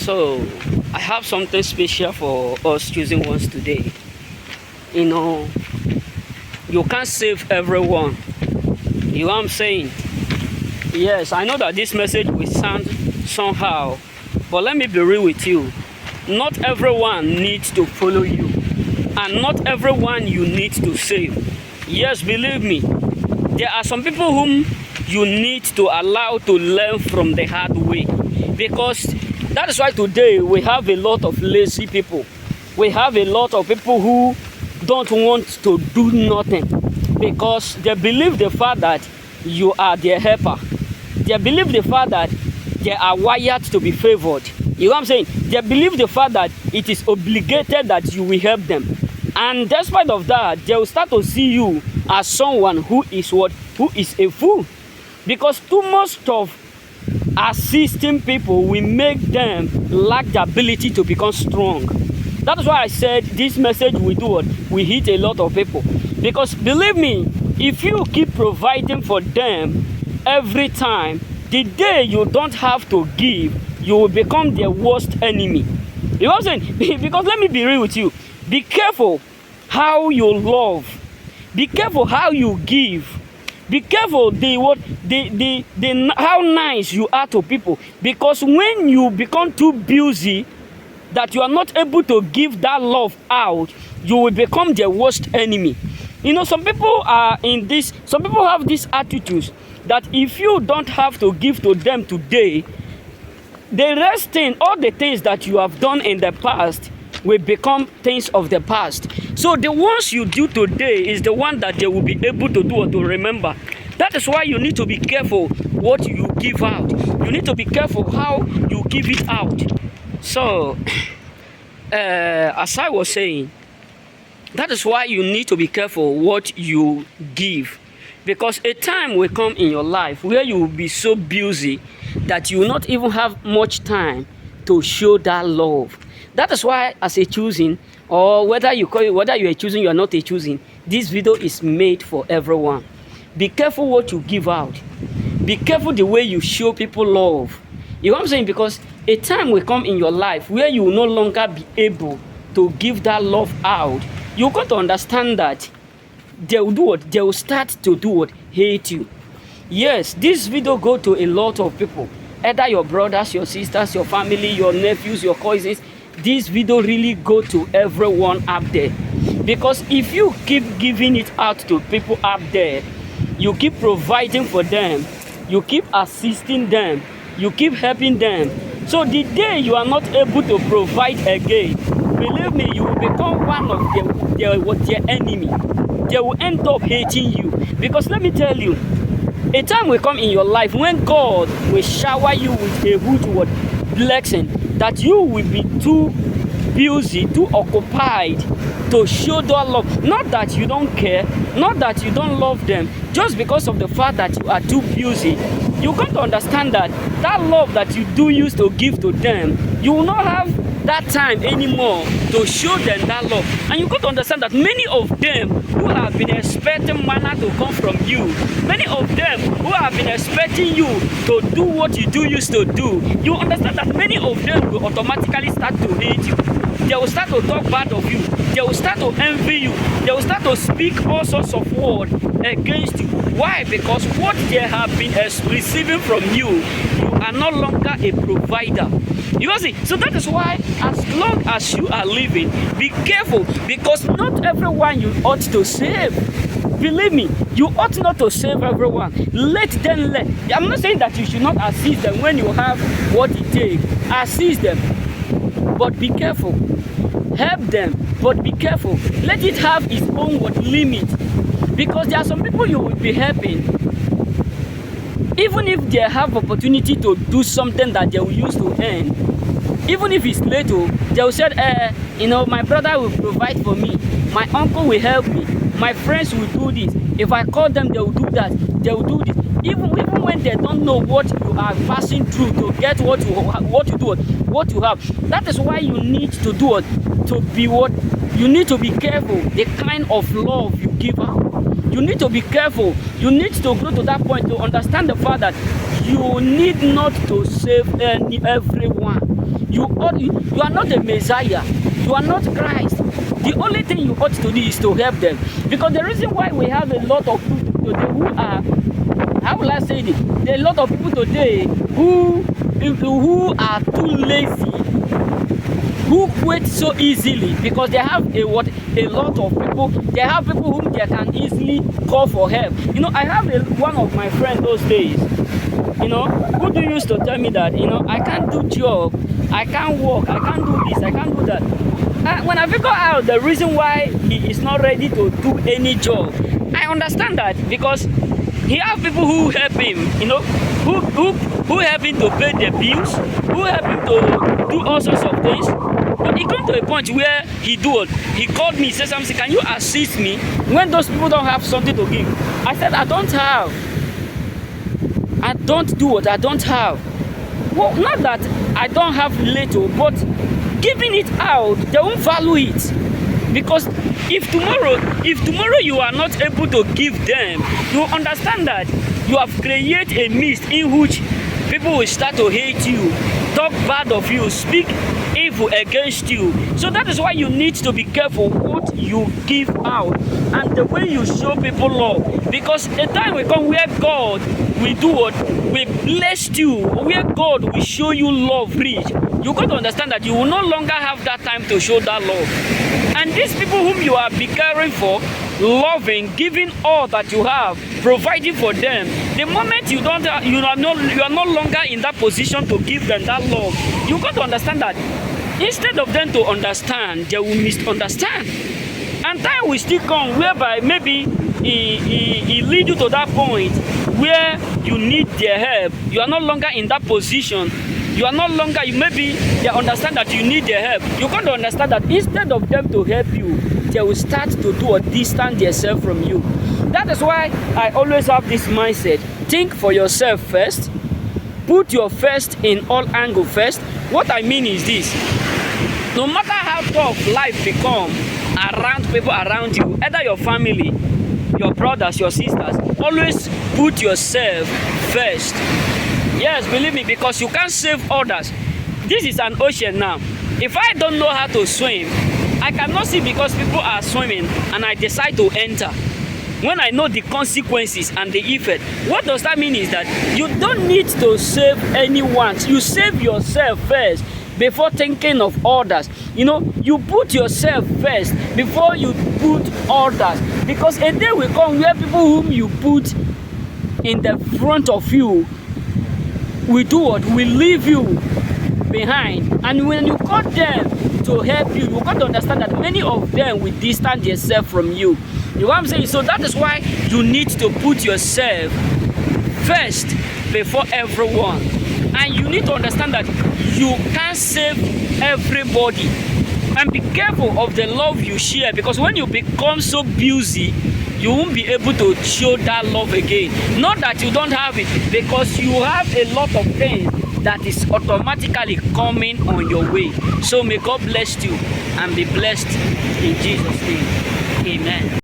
So I have something special for us choosing ones today. You know, you can't save everyone. You know what I'm saying? Yes, I know that this message will sound somehow, but let me be real with you. Not everyone needs to follow you, and not everyone you need to save. Yes, believe me, there are some people whom you need to allow to learn from the hard way, because that is why today we have a lot of lazy people. We have a lot of people who don't want to do nothing because they believe the fact that you are their helper. They believe the fact that they are wired to be favored. You know what I'm saying? They believe the fact that it is obligated that you will help them. And despite of that, they will start to see you as someone who is what? Who is a fool. Because too much of assisting people will make them lack the ability to become strong. That is why I said this message will do what? Will hit a lot of people. Because believe me, if you keep providing for them every time, the day you don't have to give, you will become their worst enemy. You know what I'm saying? Because let me be real with you. Be careful how you love. Be careful how you give. Be careful how nice you are to people. Because when you become too busy that you are not able to give that love out, you will become their worst enemy. You know, some people have this attitude that if you don't have to give to them today, the rest thing, all the things that you have done in the past will become things of the past. So the ones you do today is the one that they will be able to do or to remember. That is why you need to be careful what you give out. You need to be careful how you give it out. So, as I was saying, that is why you need to be careful what you give. Because a time will come in your life where you will be so busy that you will not even have much time to show that love. That is why, as a choosing, or whether you are choosing, you are not a choosing, this video is made for everyone. Be careful what you give out. Be careful the way you show people love. You know what I'm saying? Because a time will come in your life where you will no longer be able to give that love out. You've got to understand that they will do what? They will start to do what? Hate you. Yes, this video go to a lot of people. Either your brothers, your sisters, your family, your nephews, your cousins. This video really go to everyone up there. Because if you keep giving it out to people up there, you keep providing for them, you keep assisting them, you keep helping them. So the day you are not able to provide again, believe me, you will become one of their enemy. They will end up hating you. Because let me tell you, a time will come in your life when God will shower you with a huge blessing that you will be too busy, too occupied to show that love. Not that you don't care, not that you don't love them, just because of the fact that you are too busy. You got to understand that that love that you do used to give to them, you will not have that time anymore to show them that love. And you got to understand that many of them who have been expecting manna to come from you, many of them who have been expecting you to do what you do used to do, you understand that many of them will automatically start to hate you. They will start to talk bad of you. They will start to envy you. They will start to speak all sorts of words against you. Why? Because what they have been receiving from you, you are no longer a provider. You see, so that is why as long as you are living, be careful, because not everyone you ought to save. Believe me, you ought not to save everyone. Let them learn. I'm not saying that you should not assist them when you have what it takes. Assist them, but be careful. Help them, but be careful. Let it have its own limit. Because there are some people you will be helping, even if they have opportunity to do something that they will use to earn. Even if it's little, they will say, my brother will provide for me, my uncle will help me, my friends will do this. If I call them, they will do that, they will do this. Even when they don't know what you are passing through to get what you have. That is why you need to do it, to be what you need to be careful the kind of love you give out. You need to be careful. You need to grow to that point to understand the fact that you need not to save everyone. You are not a Messiah. You are not Christ. The only thing you ought to do is to help them. Because the reason why we have a lot of people today who are, how will I say it? There are a lot of people today who are too lazy, who quit so easily, because they have a lot of people. They have people whom they can easily call for help. You know, I have one of my friends those days, you know, who do used to tell me that, you know, I can't do job, I can't work, I can't do this, I can't do that. When I figure out the reason why he is not ready to do any job, I understand that, because he have people who help him, you know, who help him to pay the bills, who help him to do all sorts of things. But he come to a point where he called me, said something, can you assist me when those people don't have something to give? I said, I don't have. I don't do what I don't have. Well, not that I don't have little, but giving it out, they won't value it. Because if tomorrow you are not able to give them, you understand that you have created a mist in which people will start to hate you, talk bad of you, speak evil against you. So that is why you need to be careful what you give out and the way you show people love. Because a time will come where God will do what? Will bless you, where God will show you love rich. You got to understand that you will no longer have that time to show that love. And these people whom you are be caring for, loving, giving all that you have, providing for them, the moment you are no longer in that position to give them that love, you got to understand that instead of them to understand, they will misunderstand. And time will still come whereby maybe he lead you to that point where you need their help. You are no longer in that position. You are no longer, maybe they understand that you need their help. You got to understand that instead of them to help you, they will start to do or distance themselves from you. That is why I always have this mindset. Think for yourself first. Put your first in all angle first. What I mean is this. No matter how tough life become around people around you, either your family, your brothers, your sisters, always put yourself first. Yes, believe me, because you can't save others. This is an ocean now. If I don't know how to swim, I cannot see because people are swimming and I decide to enter. When I know the consequences and the effect, what does that mean is that you don't need to save anyone. You save yourself first before thinking of others. You know, you put yourself first before you put others. Because a day will come where people whom you put in the front of you will do what? Will leave you behind. And when you call them to help you, you got to understand that many of them will distance themselves from you. You know what I'm saying? So that is why you need to put yourself first before everyone. And you need to understand that you can't save everybody. And be careful of the love you share, because when you become so busy, you won't be able to show that love again. Not that you don't have it, because you have a lot of things that is automatically coming on your way. So may God bless you and be blessed in Jesus' name. Amen.